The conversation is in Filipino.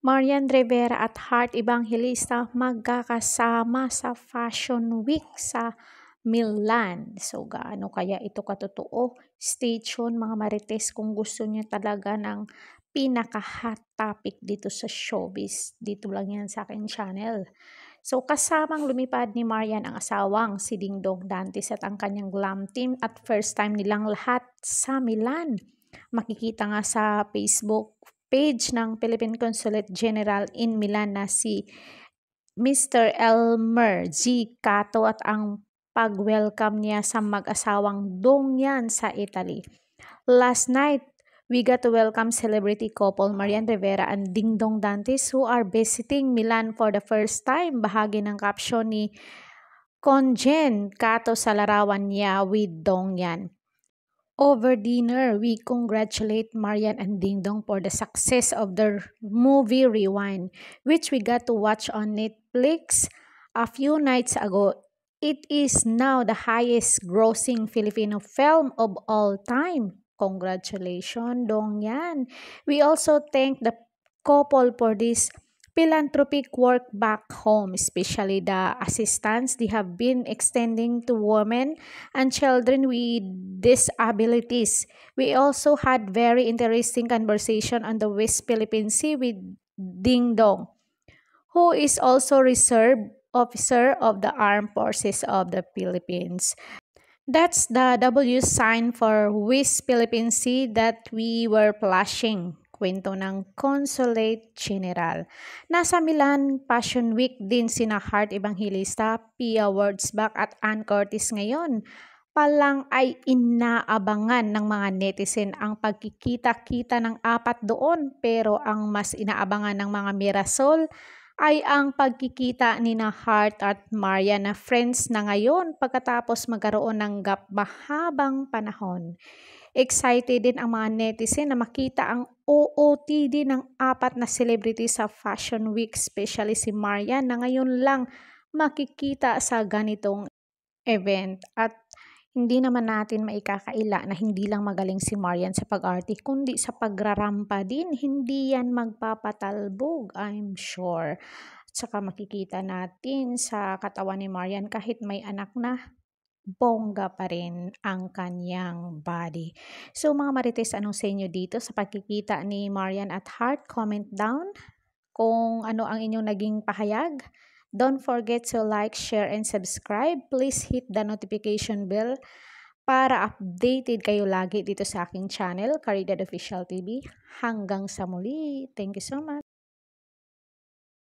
Marian Rivera at Heart Evangelista magkakasama sa Fashion Week sa Milan. So, gaano kaya ito katotoo? Stay tuned mga marites kung gusto niyo talaga ng pinaka-hot topic dito sa showbiz. Dito lang yan sa aking channel. So, kasamang lumipad ni Marian ang asawang si Dingdong Dantes at ang kanyang glam team at first time nilang lahat sa Milan. Makikita nga sa Facebook page ng Philippine Consulate General in Milan na si Mr. Elmer G. Cato at ang pag-welcome niya sa mag-asawang Dongyan sa Italy. Last night, we got to welcome celebrity couple Marian Rivera and Dingdong Dantes who are visiting Milan for the first time. Bahagi ng caption ni Conjen Cato sa larawan niya with Dongyan. Over dinner, we congratulate Marian and Dingdong for the success of their movie Rewind, which we got to watch on Netflix a few nights ago. It is now the highest grossing Filipino film of all time. Congratulations, Dongyan. We also thank the couple for this philanthropic work back home, especially the assistance they have been extending to women and children with disabilities. We also had very interesting conversation on the West Philippine Sea with Ding Dong, who is also reserve officer of the Armed Forces of the Philippines. That's the W sign for West Philippine Sea that we were flashing. Kwento ng Consulate General. Nasa Milan Fashion Week din sina Heart Evangelista, Pia Wurtzbach at Ann Curtis ngayon. Palang ay inaabangan ng mga netizen ang pagkikita-kita ng apat doon, pero ang mas inaabangan ng mga Mirasol ay ang pagkikita ni na Heart at Maria na friends na ngayon pagkatapos magkaroon ng gap mahabang panahon. Excited din ang mga netizen na makita ang OOTD ng apat na celebrity sa Fashion Week, especially si Maria na ngayon lang makikita sa ganitong event. At hindi naman natin maikakaila na hindi lang magaling si Marian sa pag-arte, kundi sa pagrarampa din. Hindi yan magpapatalbog, I'm sure. At saka makikita natin sa katawan ni Marian kahit may anak na, bongga pa rin ang kanyang body. So mga marites, anong sa inyo dito sa pagkikita ni Marian at Heart? Comment down kung ano ang inyong naging pahayag. Don't forget to like, share, and subscribe. Please hit the notification bell para updated kayo lagi dito sa aking channel, Caridad Official TV. Hanggang sa muli. Thank you so much.